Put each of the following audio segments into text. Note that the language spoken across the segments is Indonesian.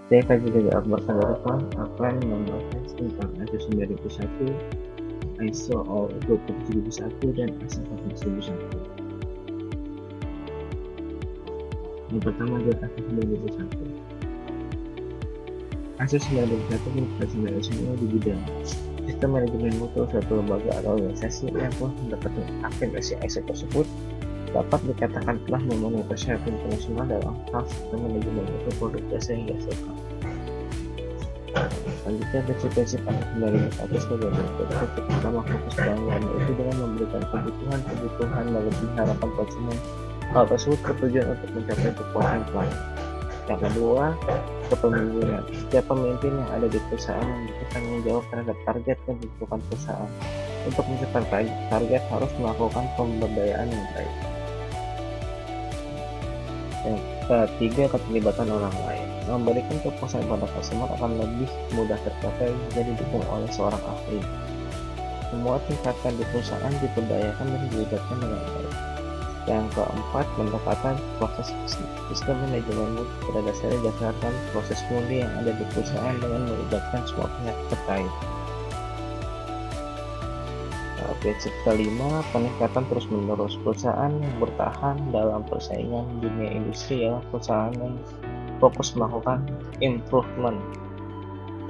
Saya juga diakbarkan dari akan membahas tentang ISO 9001, ISO 27001, dan ISO 14001. Yang pertama adalah ISO 9001. ISO 9001 merupakan standar nasional di bidang sistem manajemen mutu. Suatu lembaga atau organisasi yang telah mendapatkan akreditasi ISO tersebut dapat dikatakan telah memenuhi persyaratan internasional dalam hal sistem manajemen mutu produk jasa yang dihasilkan. Selanjutnya, prinsip-prinsip ISO 9001 sebagai berikut. Prinsip pertama, fokus pelanggan, yaitu dengan memberikan kebutuhan melebihi harapan konsumen. Hal tersebut bertujuan untuk mencapai kepuasan pelanggan. Yang kedua, kepemimpinan. Setiap pemimpin yang ada di perusahaan memiliki tanggung jawab terhadap target dan kebutuhan perusahaan. Untuk mencapai target harus melakukan pemberdayaan yang baik. Yang ketiga, keterlibatan orang lain. Memberikan kepuasan pada customer akan lebih mudah tercapai jika didukung oleh seorang ahli. Semua tingkatan di perusahaan diberdayakan dan dilibatkan dengan baik. Yang keempat, pendekatan proses sistem manajemen mutu pada dasarnya berdasarkan proses murni yang ada di perusahaan dengan melibatkan semua pihak terkait. Prinsip kelima, peningkatan terus-menerus. Perusahaan yang bertahan dalam persaingan dunia industri adalah perusahaan yang fokus melakukan improvement.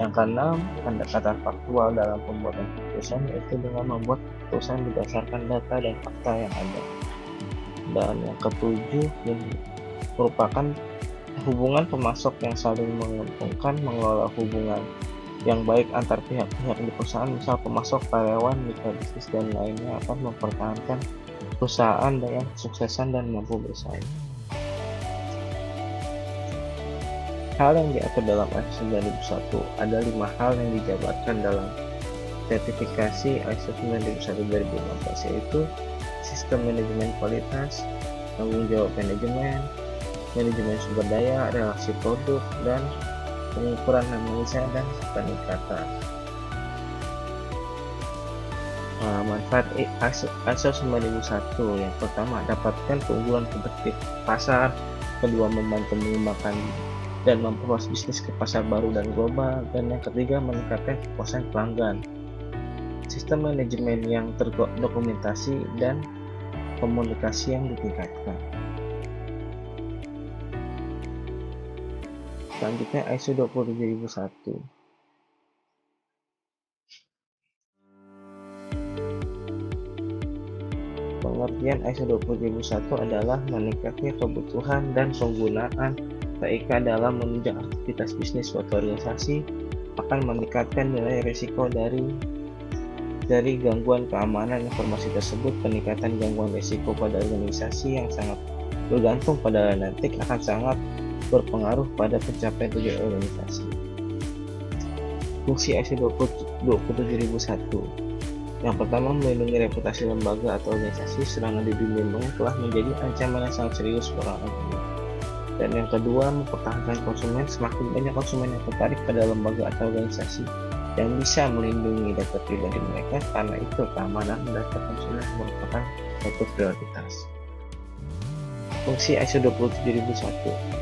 Yang keenam, pendekatan faktual dalam pembuatan keputusan, yaitu dengan membuat keputusan berdasarkan data dan fakta yang ada. Dan yang ketujuh, merupakan hubungan pemasok yang saling menguntungkan. Mengelola hubungan yang baik antar pihak-pihak di perusahaan, misal pemasok, karyawan, mitra bisnis, dan lainnya, akan mempertahankan perusahaan dengan kesuksesan dan mampu bersaing. Hal yang diatur dalam ISO 9001. Ada 5 hal yang dijabarkan dalam sertifikasi ISO 9001 2015, yaitu sistem manajemen kualitas, tanggung jawab manajemen, manajemen sumber daya, relasi produk, dan pengukuran analisa dan peningkatan. Manfaat ISO 9001. Yang pertama, dapatkan keunggulan kompetitif pasar. Kedua, membantu mengembangkan dan memperluas bisnis ke pasar baru dan global. Dan yang ketiga, meningkatkan kepuasan pelanggan. Sistem manajemen yang terdokumentasi dan komunikasi yang ditingkatkan. Selanjutnya, ISO 27001. Pengertian ISO 27001 adalah meningkatnya kebutuhan dan penggunaan TIK dalam menunjang aktivitas bisnis suatu organisasi, akan meningkatkan nilai risiko dari gangguan keamanan informasi tersebut. Peningkatan gangguan risiko pada organisasi yang sangat bergantung pada genetik akan sangat berpengaruh pada pencapaian tujuan organisasi. Fungsi ISO 27001. Yang pertama, melindungi reputasi lembaga atau organisasi. Serangan diri lindungi telah menjadi ancaman yang sangat serius belakangan ini. Dan yang kedua, mempertahankan konsumen. Semakin banyak konsumen yang tertarik pada lembaga atau organisasi yang bisa melindungi data pribadi mereka, karena itu keamanan data konsumen merupakan suatu prioritas. Fungsi ISO 27001.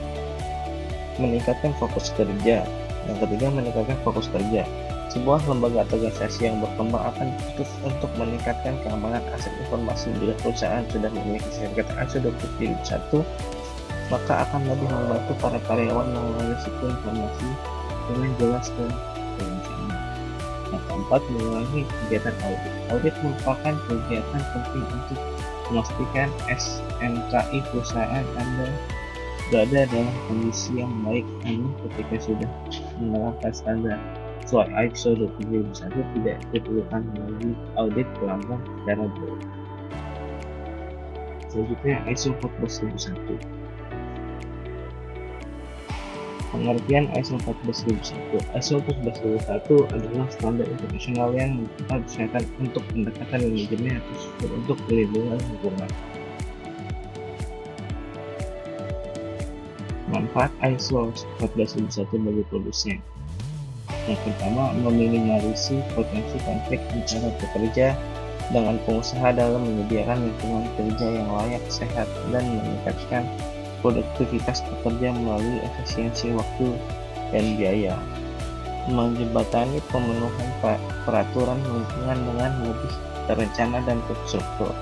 Meningkatkan fokus kerja. Yang ketiga, meningkatkan fokus kerja. Sebuah lembaga atau organisasi yang berkembang akan dituntut untuk meningkatkan keamanan aset informasi. Bila perusahaan sudah memiliki sertifikat ISO 27001, maka akan lebih membantu para karyawan mengelola risiko informasi dengan jelas dan berencana. Yang keempat, mengurangi kegiatan audit. Audit merupakan kegiatan penting untuk memastikan SMKI perusahaan Anda berada dalam kondisi yang baik. Namun ketika sudah menerapkan standar sesuai ISO 27001, tidak diperlukan melalui audit pelanggan secara berurut. Selanjutnya, ISO 14001. Pengertian ISO 14001. ISO 14001 adalah standar internasional yang menentukan persyaratan untuk pendekatan manajemen tersebut untuk pelindungan lingkungan. Manfaat ISO 14001 bagi produsen. Yang pertama, meminimalisasi potensi konflik antara pekerja dengan pengusaha dalam menyediakan lingkungan kerja yang layak, sehat, dan meningkatkan produktivitas pekerja melalui efisiensi waktu dan biaya, menjembatani pemenuhan peraturan lingkungan dengan lebih terencana dan terstruktur.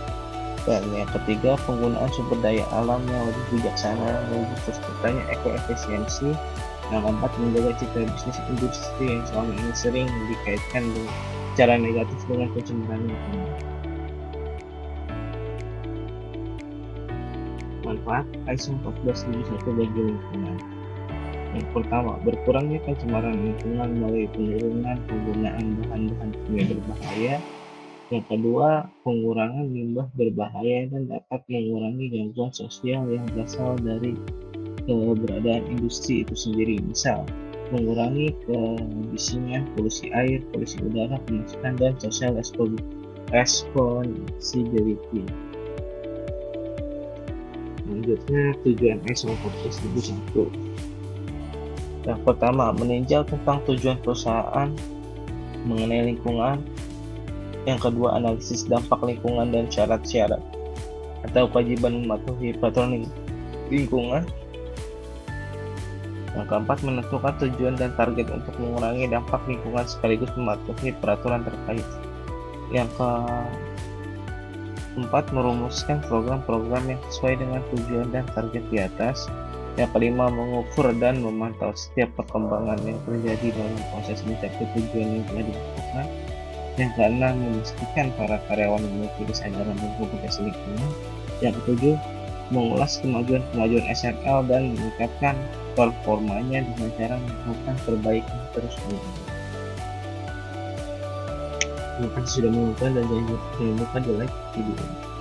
Dan yang ketiga, penggunaan sumber daya alam yang lebih bijaksana, lebih terciptanya ekoefisiensi. Yang keempat, menjaga citra bisnis industri yang selama ini sering dikaitkan dengan cara negatif dengan pencemaran lingkungan. Manfaat ISO 14001 bagi lingkungan. Yang pertama, berkurangnya pencemaran lingkungan melalui penurunan penggunaan bahan-bahan kimia berbahaya. Yang kedua, pengurangan limbah berbahaya dan dapat mengurangi gangguan sosial yang berasal dari keberadaan industri itu sendiri. Misal, mengurangi keemisian polusi air, polusi udara, kemacetan, dan social responsibility. Selanjutnya, tujuan ISO 14001. Yang pertama, meninjau tentang tujuan perusahaan mengenai lingkungan. Yang kedua, analisis dampak lingkungan dan syarat-syarat atau kewajiban mematuhi peraturan lingkungan. Yang keempat, menentukan tujuan dan target untuk mengurangi dampak lingkungan sekaligus mematuhi peraturan terkait. Yang keempat, merumuskan program-program yang sesuai dengan tujuan dan target di atas. Yang kelima, mengukur dan memantau setiap perkembangan yang terjadi dalam proses mencapai tujuan yang telah ditentukan. Yang keenam, memastikan para karyawan memiliki kesadaran dan kompetensi lingkungan. Yang ketujuh, mengulas kemajuan SRL dan meningkatkan performanya dengan cara melakukan perbaikan terus-menerus. Terima kasih sudah menonton dan jangan lupa di like video ini.